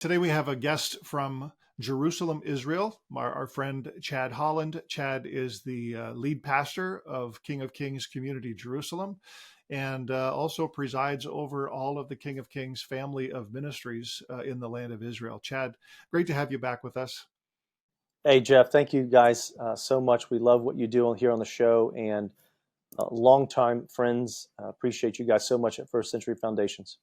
Today we have a guest from Jerusalem, Israel, our friend Chad Holland. Chad is the lead pastor of King of Kings Community Jerusalem and also presides over all of the King of Kings family of ministries in the land of Israel. Chad, great to have you back with us. Hey, Jeff, thank you guys so much. We love what you do here on the show and longtime friends. Appreciate you guys so much at First Century Foundations.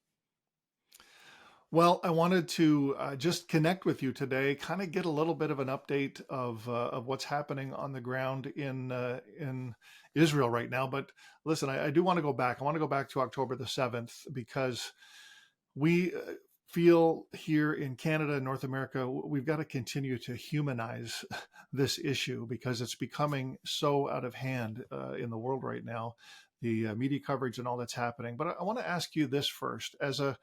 Well, I wanted to just connect with you today, kind of get a little bit of an update of what's happening on the ground in Israel right now. But listen, I do want to go back. I want to go back to October the 7th because we feel here in Canada and North America, we've got to continue to humanize this issue because it's becoming so out of hand in the world right now, the media coverage and all that's happening. But I want to ask you this first, as a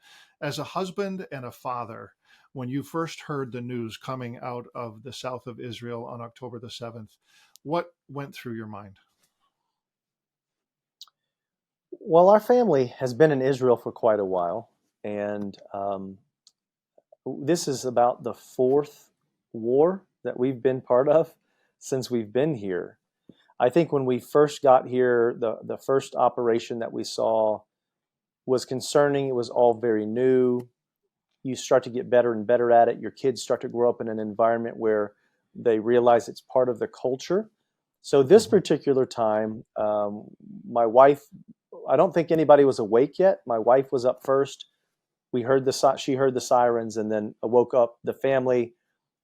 husband and a father, when you first heard the news coming out of the south of Israel on October the 7th, what went through your mind? Well, our family has been in Israel for quite a while, and this is about the fourth war that we've been part of since we've been here. I think when we first got here, the first operation that we saw was concerning. It was all very new. You start to get better and better at it. Your kids start to grow up in an environment where they realize it's part of the culture. So this particular time, my wife, I don't think anybody was awake yet. My wife was up first. She heard the sirens and then woke up the family.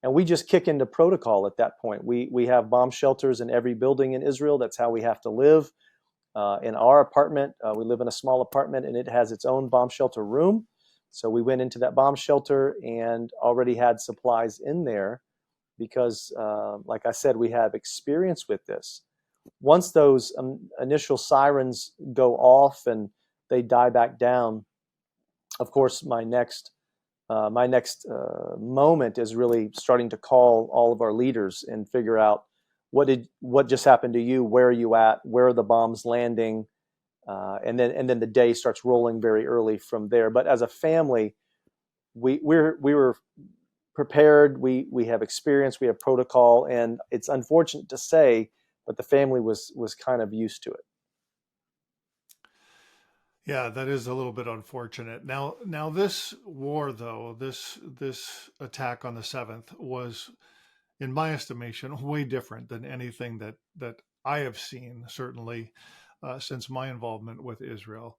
And we just kick into protocol at that point. We have bomb shelters in every building in Israel. That's how we have to live. In our apartment, we live in a small apartment, and it has its own bomb shelter room. So we went into that bomb shelter and already had supplies in there because, like I said, we have experience with this. Once those initial sirens go off and they die back down, of course, my next moment is really starting to call all of our leaders and figure out what just happened to you, where are you at, where are the bombs landing, and then the day starts rolling very early from there. But as a family, we were prepared. We have experience. We have protocol, and it's unfortunate to say, but the family was kind of used to it. Yeah, that is a little bit unfortunate. Now this war, though, this attack on the 7th was, in my estimation, way different than anything that I have seen, certainly since my involvement with Israel.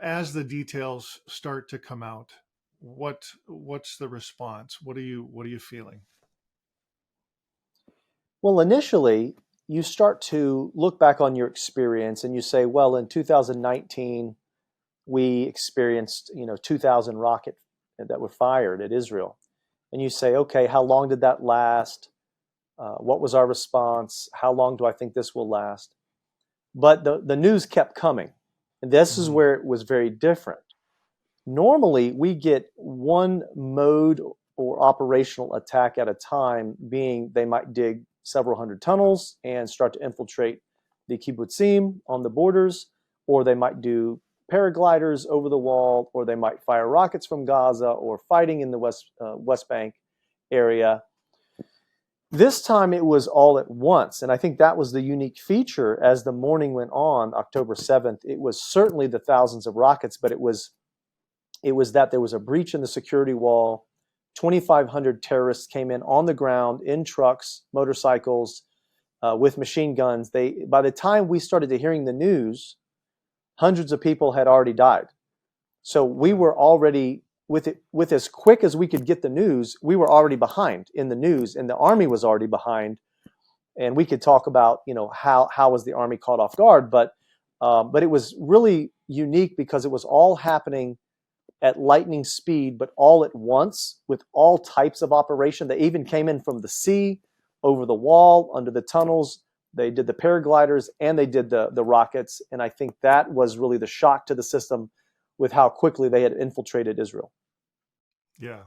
As the details start to come out, what's the response? What are you feeling? Well, initially, you start to look back on your experience and you say, well, in 2019, we experienced, 2,000 rockets that were fired at Israel. And you say, okay, how long did that last? What was our response? How long do I think this will last? But the news kept coming. And this is Mm-hmm. where it was very different. Normally, we get one mode or operational attack at a time, being they might dig several hundred tunnels and start to infiltrate the kibbutzim on the borders, or they might do paragliders over the wall, or they might fire rockets from Gaza or fighting in the West Bank area. This time it was all at once, and I think that was the unique feature as the morning went on, October 7th. It was certainly the thousands of rockets, but it was that there was a breach in the security wall. 2,500 terrorists came in on the ground, in trucks, motorcycles, with machine guns. By the time we started to hearing the news, hundreds of people had already died. So we were already, with as quick as we could get the news, we were already behind in the news, and the army was already behind. And we could talk about, how was the army caught off guard, but it was really unique because it was all happening at lightning speed, but all at once with all types of operation. They even came in from the sea, over the wall, under the tunnels. They did the paragliders and they did the rockets. And I think that was really the shock to the system with how quickly they had infiltrated Israel. Yeah.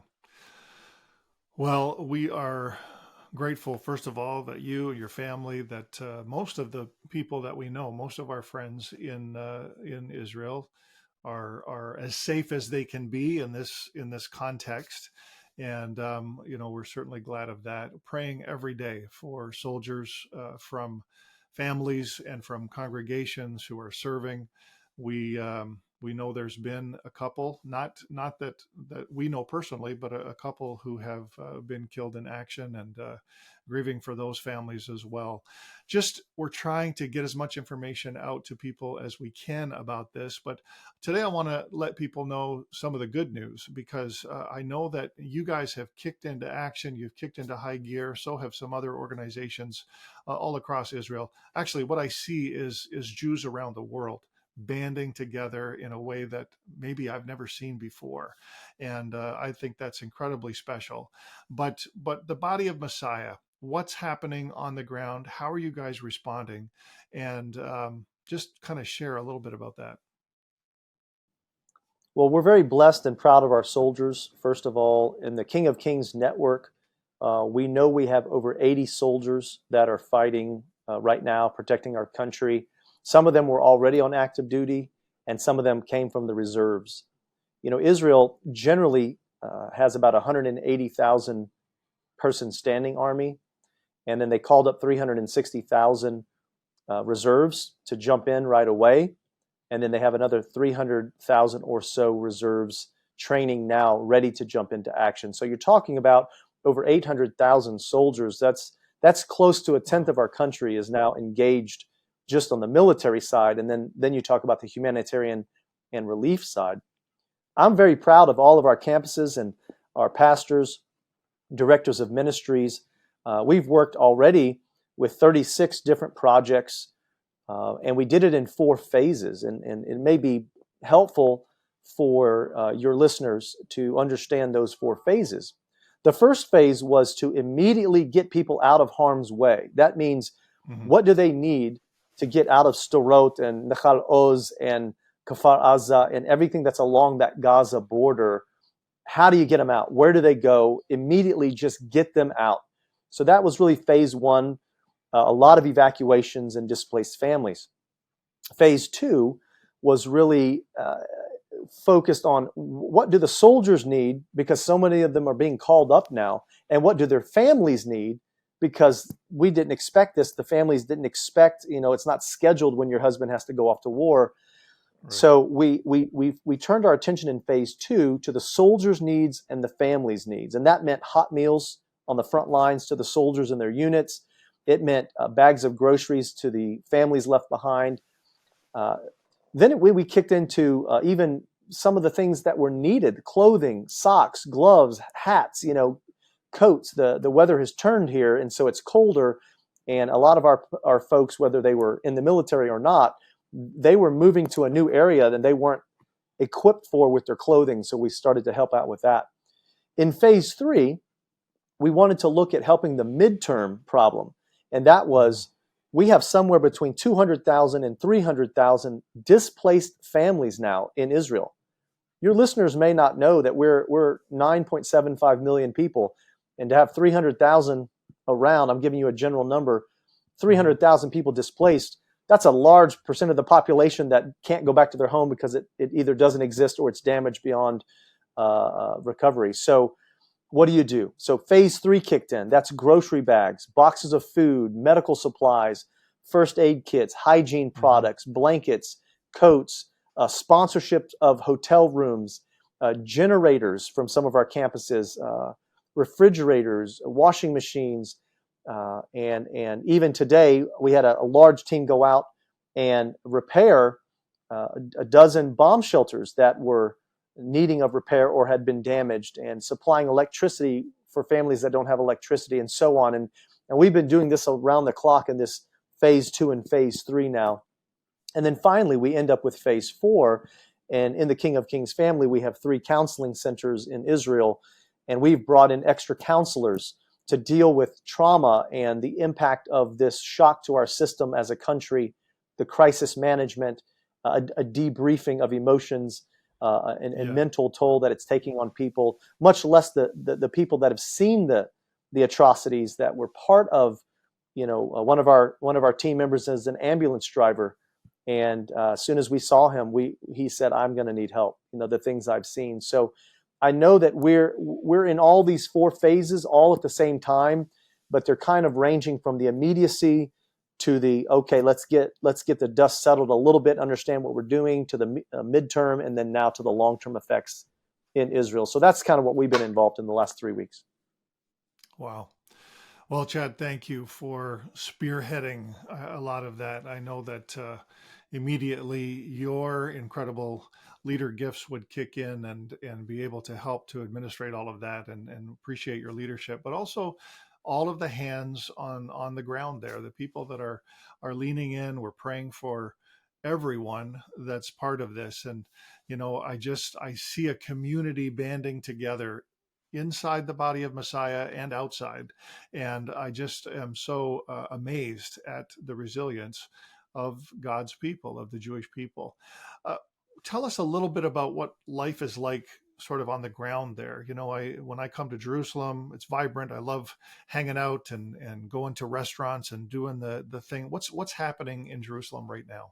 Well, we are grateful, first of all, that you and your family, that most of the people that we know, most of our friends in Israel, are as safe as they can be in this context. And we're certainly glad of that. Praying every day for soldiers from families and from congregations who are serving. We know there's been a couple, not that we know personally, but a couple who have been killed in action, and grieving for those families as well. Just we're trying to get as much information out to people as we can about this. But today I want to let people know some of the good news, because I know that you guys have kicked into action. You've kicked into high gear. So have some other organizations all across Israel. Actually, what I see is Jews around the world banding together in a way that maybe I've never seen before, and I think that's incredibly special. But the body of Messiah, what's happening on the ground? How are you guys responding? And just kind of share a little bit about that. Well, we're very blessed and proud of our soldiers. First of all, in the King of Kings network, we know we have over 80 soldiers that are fighting right now, protecting our country. Some of them were already on active duty, and some of them came from the reserves. Israel generally has about 180,000 person standing army, and then they called up 360,000 reserves to jump in right away. And then they have another 300,000 or so reserves training now, ready to jump into action. So you're talking about over 800,000 soldiers. That's close to a tenth of our country is now engaged just on the military side. And then you talk about the humanitarian and relief side. I'm very proud of all of our campuses and our pastors, directors of ministries. We've worked already with 36 different projects, and we did it in 4 phases. And it may be helpful for your listeners to understand those 4 phases. The first phase was to immediately get people out of harm's way. That means, what do they need to get out of Storot and Nechal Oz and Kfar Aza and everything that's along that Gaza border? How do you get them out? Where do they go? Immediately just get them out. So that was really phase 1, a lot of evacuations and displaced families. Phase 2 was really focused on, what do the soldiers need, because so many of them are being called up now, and what do their families need, because we didn't expect this. The families didn't expect, it's not scheduled when your husband has to go off to war. Right. So we turned our attention in phase 2 to the soldiers' needs and the families' needs. And that meant hot meals on the front lines to the soldiers and their units. It meant bags of groceries to the families left behind. Then we kicked into even some of the things that were needed: clothing, socks, gloves, hats, coats. The weather has turned here, and so it's colder. And a lot of our folks, whether they were in the military or not, they were moving to a new area that they weren't equipped for with their clothing. So we started to help out with that. In phase 3, we wanted to look at helping the midterm problem. And that was, we have somewhere between 200,000 and 300,000 displaced families now in Israel. Your listeners may not know that we're 9.75 million people, and to have 300,000 around, I'm giving you a general number, 300,000 people displaced, that's a large percent of the population that can't go back to their home because it either doesn't exist or it's damaged beyond recovery. So what do you do? So phase 3 kicked in. That's grocery bags, boxes of food, medical supplies, first aid kits, hygiene products, blankets, coats, sponsorship of hotel rooms, generators from some of our campuses, refrigerators, washing machines, and even today we had a large team go out and repair a dozen bomb shelters that were needing of repair or had been damaged, and supplying electricity for families that don't have electricity, and so on. And we've been doing this around the clock in this phase 2 and phase 3 now. And then finally, we end up with phase 4. And in the King of Kings family, we have 3 counseling centers in Israel. And we've brought in extra counselors to deal with trauma and the impact of this shock to our system as a country, the crisis management, a debriefing of emotions, and mental toll that it's taking on people, much less the people that have seen the atrocities that were part of. One of our team members is an ambulance driver, and as soon as we saw him, he said, "I'm going to need help." The things I've seen. So I know that we're in all these four phases all at the same time, but they're kind of ranging from the immediacy to the, okay, let's get the dust settled a little bit, understand what we're doing, to the midterm, and then now to the long-term effects in Israel. So that's kind of what we've been involved in the last 3 weeks. Wow. Well, Chad, thank you for spearheading a lot of that. I know that immediately your incredible leader gifts would kick in and be able to help to administrate all of that, and appreciate your leadership, but also all of the hands on the ground there, the people that are leaning in. We're praying for everyone that's part of this. And, I see a community banding together inside the body of Messiah and outside. And I just am so amazed at the resilience of God's people, of the Jewish people. Uh, Tell us a little bit about what life is like sort of on the ground there. When I come to Jerusalem, it's vibrant. I love hanging out and going to restaurants and doing the thing. What's happening in Jerusalem right now?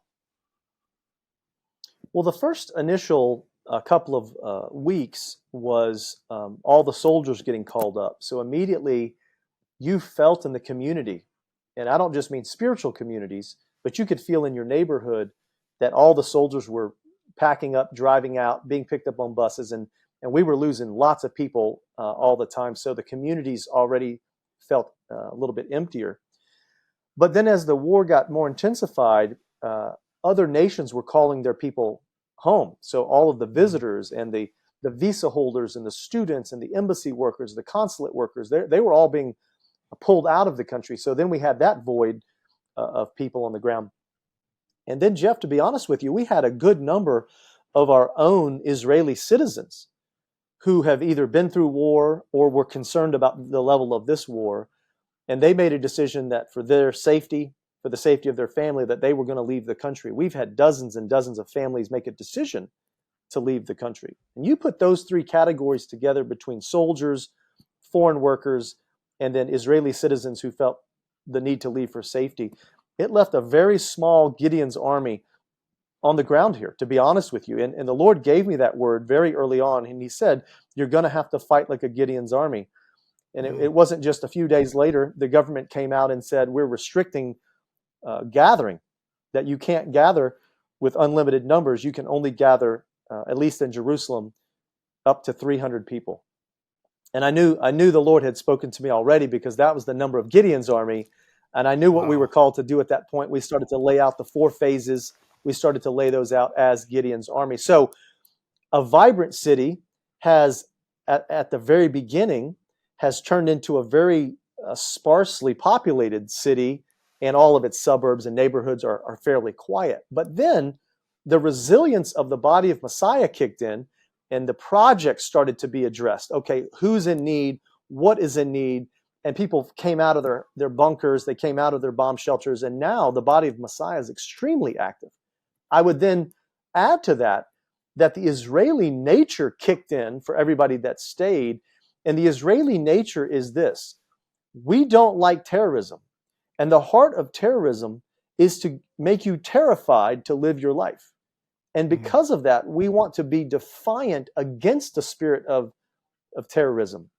Well, the first initial couple of weeks was all the soldiers getting called up. So immediately you felt in the community, and I don't just mean spiritual communities, but you could feel in your neighborhood that all the soldiers were packing up, driving out, being picked up on buses, and we were losing lots of people all the time. So the communities already felt a little bit emptier. But then as the war got more intensified, other nations were calling their people home. So all of the visitors and the visa holders and the students and the embassy workers, the consulate workers, they were all being pulled out of the country. So then we had that void of people on the ground. And then, Jeff, to be honest with you, we had a good number of our own Israeli citizens who have either been through war or were concerned about the level of this war. And they made a decision that for their safety, for the safety of their family, that they were going to leave the country. We've had dozens and dozens of families make a decision to leave the country. And you put those three categories together between soldiers, foreign workers, and then Israeli citizens who felt the need to leave for safety. It left a very small Gideon's army on the ground here, to be honest with you. And the Lord gave me that word very early on. And he said, you're going to have to fight like a Gideon's army. And it wasn't just a few days later, the government came out and said, we're restricting gathering, that you can't gather with unlimited numbers. You can only gather, at least in Jerusalem, up to 300 people. And I knew the Lord had spoken to me already, because that was the number of Gideon's army. And I knew what we were called to do at that point. We started to lay out the four phases. We started to lay those out as Gideon's army. So a vibrant city has, at the very beginning, has turned into a very sparsely populated city, and all of its suburbs and neighborhoods are fairly quiet. But then the resilience of the body of Messiah kicked in, and the projects started to be addressed. Okay, who's in need? What is in need? And people came out of their bunkers, they came out of their bomb shelters, and now the body of Messiah is extremely active. I would then add to that the Israeli nature kicked in for everybody that stayed. And the Israeli nature is this: we don't like terrorism. And the heart of terrorism is to make you terrified to live your life. And because of that, we want to be defiant against the spirit of terrorism.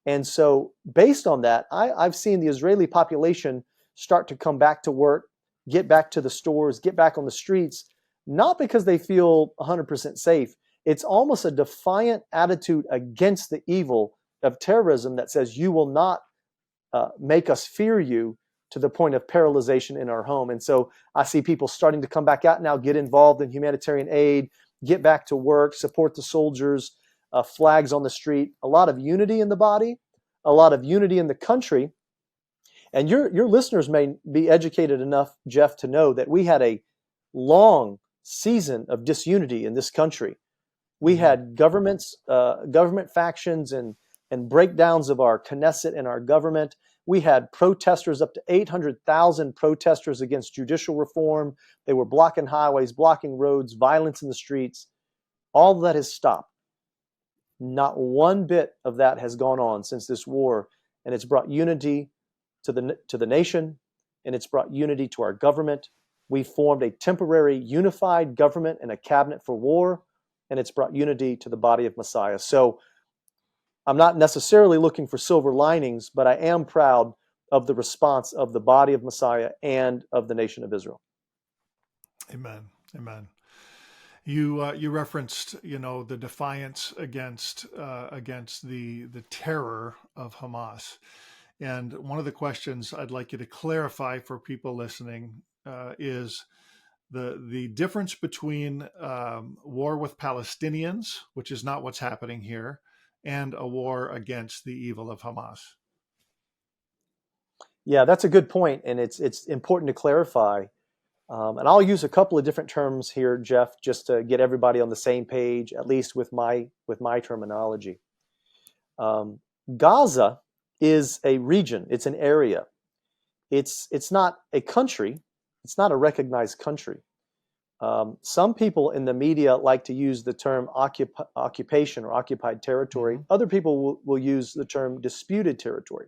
And so based on that, I've seen the Israeli population start to come back to work, get back to the stores, get back on the streets, not because they feel 100% safe. It's almost a defiant attitude against the evil of terrorism that says, you will not make us fear you to the point of paralyzation in our home. And so I see people starting to come back out now, get involved in humanitarian aid, get back to work, support the soldiers, flags on the street, a lot of unity in the body, a lot of unity in the country. And your listeners may be educated enough, Jeff, to know that we had a long season of disunity in this country. We had government factions and breakdowns of our Knesset and our government. We had protesters, up to 800,000 protesters against judicial reform. They were blocking highways, blocking roads, violence in the streets. All of that has stopped. Not one bit of that has gone on since this war, and it's brought unity to the nation, and it's brought unity to our government. We formed a temporary unified government and a cabinet for war, and it's brought unity to the body of Messiah. So I'm not necessarily looking for silver linings, but I am proud of the response of the body of Messiah and of the nation of Israel. Amen. Amen. You referenced, the defiance against the terror of Hamas. And one of the questions I'd like you to clarify for people listening is the difference between war with Palestinians, which is not what's happening here, and a war against the evil of Hamas. Yeah, that's a good point, and it's important to clarify. And I'll use a couple of different terms here, Jeff, just to get everybody on the same page, at least with my terminology. Gaza is a region; it's an area. It's not a country. It's not a recognized country. Some people in the media like to use the term occupation or occupied territory. Mm-hmm. Other people will use the term disputed territory.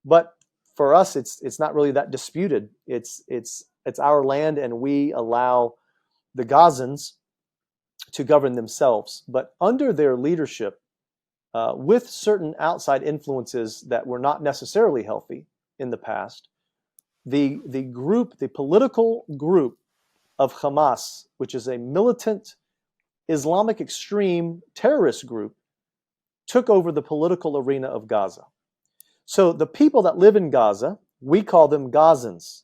But for us, it's not really that disputed. It's our land, and we allow the Gazans to govern themselves. But under their leadership, with certain outside influences that were not necessarily healthy in the past, the political group of Hamas, which is a militant Islamic extreme terrorist group, took over the political arena of Gaza. So the people that live in Gaza, we call them Gazans.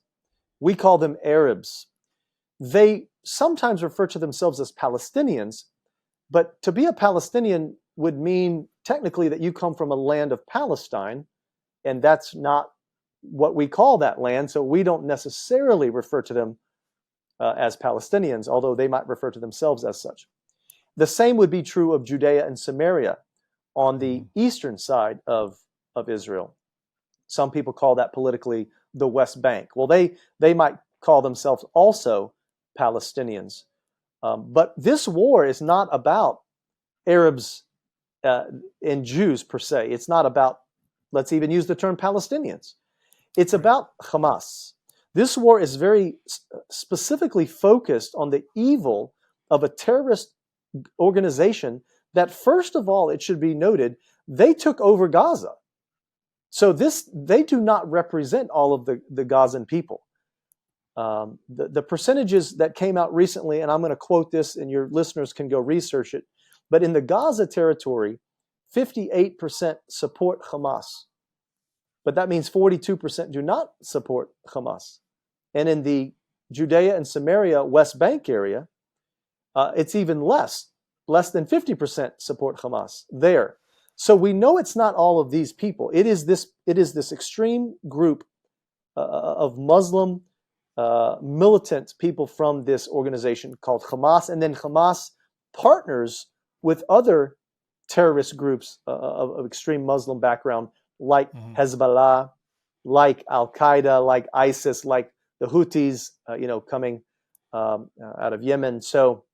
We call them Arabs. They sometimes refer to themselves as Palestinians, but to be a Palestinian would mean technically that you come from a land of Palestine, and that's not what we call that land, so we don't necessarily refer to them as Palestinians, although they might refer to themselves as such. The same would be true of Judea and Samaria on the eastern side of Israel. Some people call that politically the West Bank. Well, they might call themselves also Palestinians. But this war is not about Arabs and Jews per se. It's not about, let's even use the term Palestinians. It's about Hamas. This war is very specifically focused on the evil of a terrorist organization that, first of all, it should be noted, they took over Gaza. So they do not represent all of the Gazan people. The percentages that came out recently, and I'm going to quote this, and your listeners can go research it, but in the Gaza territory, 58% support Hamas. But that means 42% do not support Hamas. And in the Judea and Samaria West Bank area, it's even less than 50% support Hamas there. So we know it's not all of these people. It is this extreme group of Muslim militant people from this organization called Hamas, and then Hamas partners with other terrorist groups of extreme Muslim background, like Hezbollah, like Al Qaeda, like ISIS, like the Houthis, coming out of Yemen. So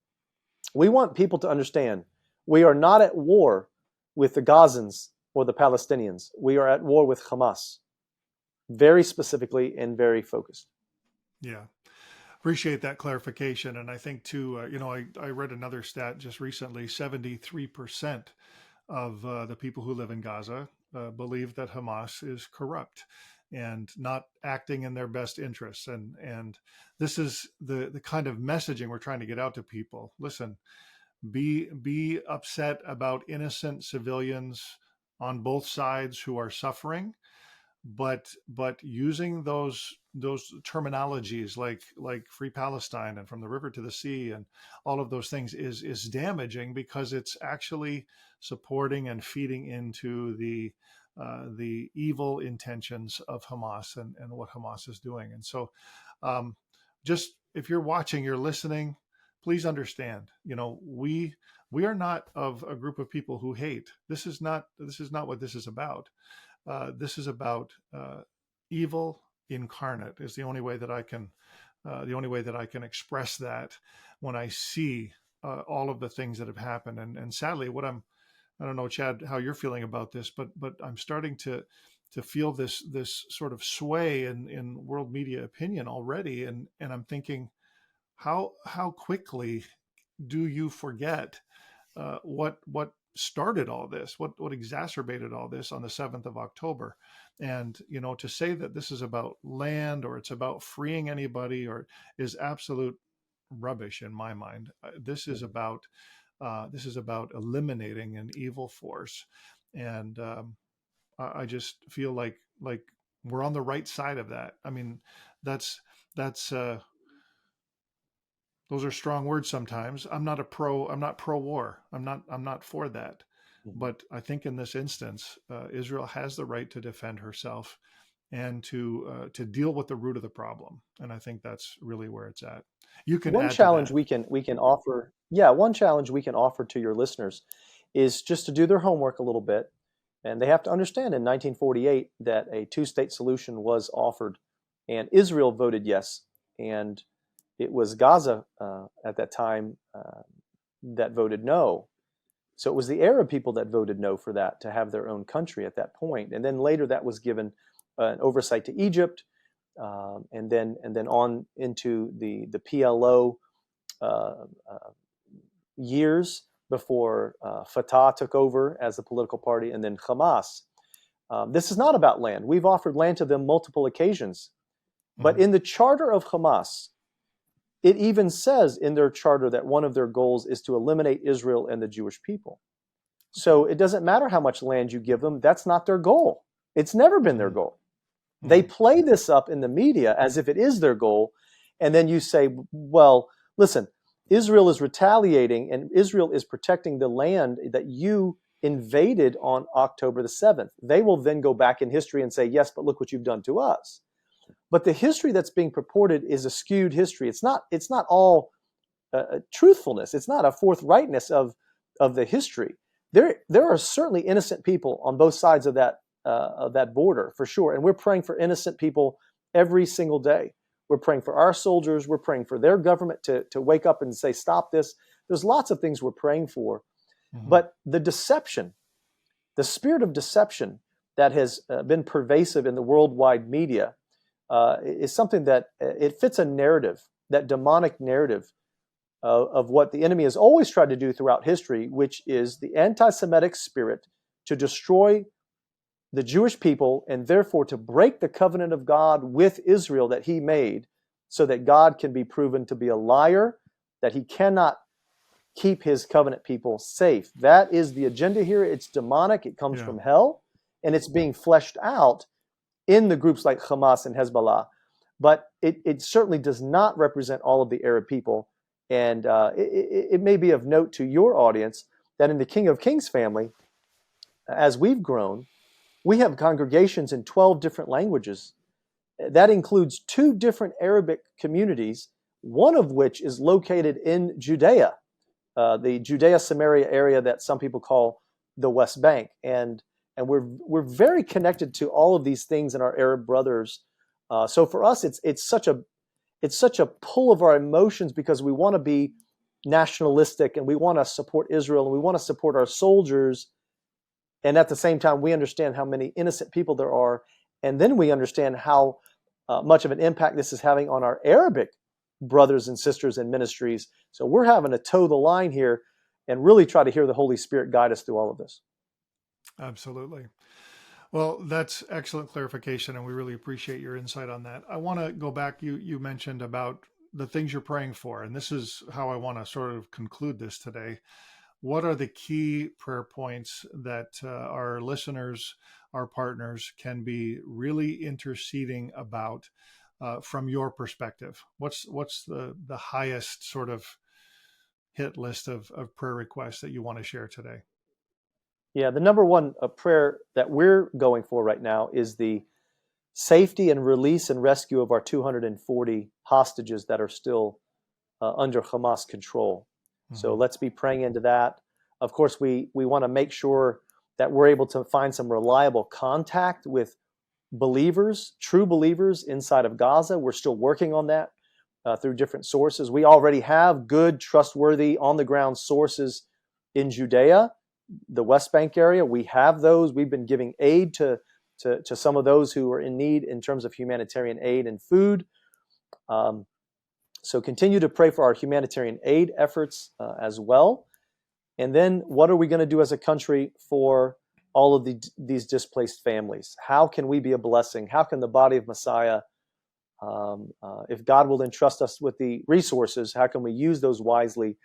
we want people to understand we are not at war with the Gazans or the Palestinians. We are at war with Hamas, very specifically and very focused. Yeah. Appreciate that clarification. And I think too, I read another stat just recently, 73% of the people who live in Gaza believe that Hamas is corrupt and not acting in their best interests. And this is the kind of messaging we're trying to get out to people. Listen, be upset about innocent civilians on both sides who are suffering, but using those terminologies like free Palestine and from the river to the sea and all of those things is damaging, because it's actually supporting and feeding into the evil intentions of Hamas and what Hamas is doing. And so just if you're watching, you're listening, please understand, we are not of a group of people who hate. This is not what this is about. This is about evil incarnate. Is the only way that I can express that when I see all of the things that have happened. And sadly, I don't know, Chad, how you're feeling about this, but I'm starting to feel this sort of sway in world media opinion already, and I'm thinking, how quickly do you forget what started all this, what exacerbated all this on the 7th of October. And, to say that this is about land or it's about freeing anybody or is absolute rubbish in my mind. This is about eliminating an evil force. And I just feel like we're on the right side of that. I mean, that's those are strong words sometimes. I'm not pro war. I'm not for that. Mhm. But I think in this instance, Israel has the right to defend herself and to deal with the root of the problem. And I think that's really where it's at. You can One add to challenge that. we can offer, yeah, one challenge we can offer to your listeners is just to do their homework a little bit. And they have to understand in 1948 that a two-state solution was offered, and Israel voted yes. And it was Gaza at that time that voted no. So it was the Arab people that voted no for that, to have their own country at that point. And then later that was given an oversight to Egypt, and then on into the PLO uh, uh, years before Fatah took over as the political party, and then Hamas. This is not about land. We've offered land to them multiple occasions. But Mhm. in the charter of Hamas, it even says in their charter that one of their goals is to eliminate Israel and the Jewish people. Okay. So it doesn't matter how much land you give them, that's not their goal. It's never been their Mhm. goal. They Mhm. play this up in the media as if it is their goal. And then you say, well, listen, Israel is retaliating and Israel is protecting the land that you invaded on October the 7th. They will then go back in history and say, yes, but look what you've done to us. But the history that's being purported is a skewed history. It's not all truthfulness. It's not a forthrightness of the history. There are certainly innocent people on both sides of that border for sure, and we're praying for innocent people every single day. We're praying for our soldiers. We're praying for their government to wake up and say, stop this. There's lots of things we're praying for, Mhm. but the deception, the spirit of deception that has been pervasive in the worldwide media is something that it fits a narrative, that demonic narrative of what the enemy has always tried to do throughout history, which is the anti-Semitic spirit to destroy the Jewish people and therefore to break the covenant of God with Israel that he made, so that God can be proven to be a liar, that he cannot keep his covenant people safe. That is the agenda here. It's demonic. It comes Yeah. from hell, and it's being fleshed out in the groups like Hamas and Hezbollah. But it certainly does not represent all of the Arab people. And it may be of note to your audience that in the King of Kings family, as we've grown, we have congregations in 12 different languages. That includes 2 different Arabic communities, one of which is located in Judea, the Judea Samaria area that some people call the West Bank. And we're very connected to all of these things and our Arab brothers. So for us, it's such a pull of our emotions, because we want to be nationalistic and we want to support Israel and we want to support our soldiers. And at the same time, we understand how many innocent people there are. And then we understand how much of an impact this is having on our Arabic brothers and sisters and ministries. So we're having to toe the line here and really try to hear the Holy Spirit guide us through all of this. Absolutely. Well, that's excellent clarification, and we really appreciate your insight on that. I want to go back. You mentioned about the things you're praying for, and this is how I want to sort of conclude this today. What are the key prayer points that our listeners, our partners, can be really interceding about from your perspective? What's the highest sort of hit list of prayer requests that you want to share today? Yeah, the number one prayer that we're going for right now is the safety and release and rescue of our 240 hostages that are still under Hamas control. So Hmm. let's be praying into that. Of course, we want to make sure that we're able to find some reliable contact with believers, true believers inside of Gaza. We're still working on that through different sources. We already have good, trustworthy, on the ground sources in Judea, the West Bank area. We have those. We've been giving aid to some of those who are in need in terms of humanitarian aid and food. So continue to pray for our humanitarian aid efforts as well. And then what are we going to do as a country for all of these displaced families? How can we be a blessing? How can the body of Messiah, if God will entrust us with the resources, how can we use those wisely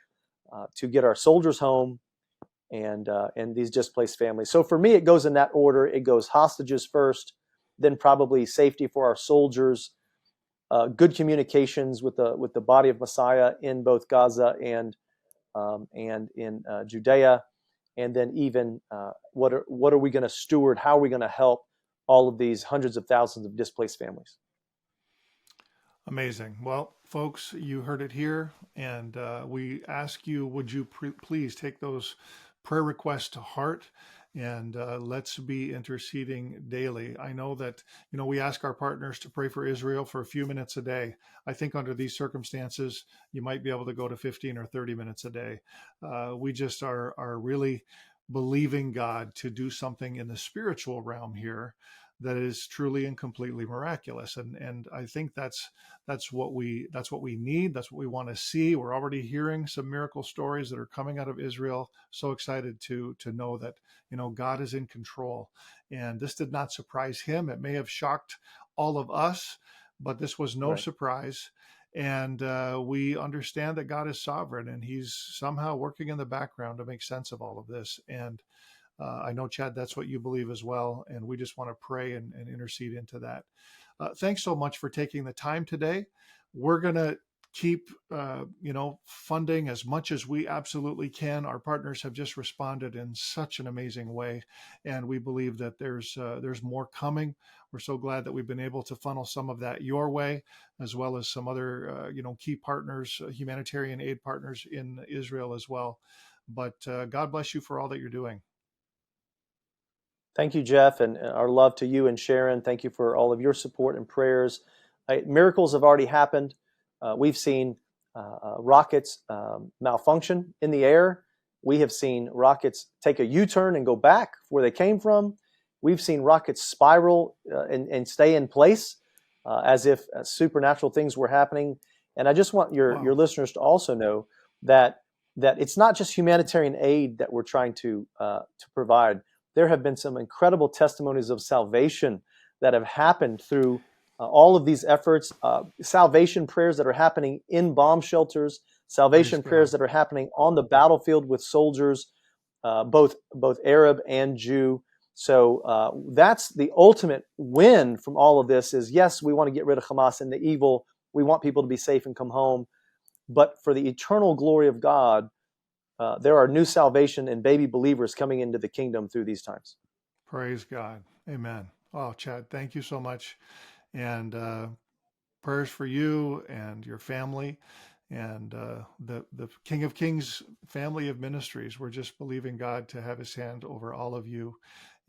to get our soldiers home and these displaced families? So for me, it goes in that order. It goes hostages first, then probably safety for our soldiers, good communications with the body of Messiah in both Gaza and in Judea, and then even what are we going to steward? How are we going to help all of these hundreds of thousands of displaced families? Amazing. Well, folks, you heard it here, and we ask you, would you please take those prayer requests to heart, and let's be interceding daily. I know that, we ask our partners to pray for Israel for a few minutes a day. I think under these circumstances, you might be able to go to 15 or 30 minutes a day. We just are really believing God to do something in the spiritual realm here that is truly and completely miraculous. And I think that's what we need. That's what we want to see. We're already hearing some miracle stories that are coming out of Israel. So excited to know that, God is in control. And this did not surprise him. It may have shocked all of us, but this was no Right. surprise. And we understand that God is sovereign, and he's somehow working in the background to make sense of all of this. And I know, Chad, that's what you believe as well. And we just want to pray and intercede into that. Thanks so much for taking the time today. We're going to keep, funding as much as we absolutely can. Our partners have just responded in such an amazing way, and we believe that there's more coming. We're so glad that we've been able to funnel some of that your way, as well as some other, key partners, humanitarian aid partners in Israel as well. But God bless you for all that you're doing. Thank you, Jeff, and our love to you and Sharon. Thank you for all of your support and prayers. Miracles have already happened. We've seen rockets malfunction in the air. We have seen rockets take a U-turn and go back where they came from. We've seen rockets spiral and stay in place as if supernatural things were happening. And I just want your listeners to also know that it's not just humanitarian aid that we're trying to provide. There have been some incredible testimonies of salvation that have happened through all of these efforts, salvation prayers that are happening in bomb shelters, salvation prayers that are happening on the battlefield with soldiers, both Arab and Jew. So that's the ultimate win from all of this is, yes, we want to get rid of Hamas and the evil. We want people to be safe and come home. But for the eternal glory of God, there are new salvation and baby believers coming into the kingdom through these times. Praise God. Amen. Oh, Chad, thank you so much. And prayers for you and your family and the King of Kings family of ministries. We're just believing God to have his hand over all of you,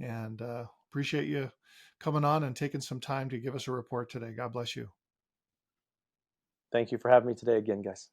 and appreciate you coming on and taking some time to give us a report today. God bless you. Thank you for having me today again, guys.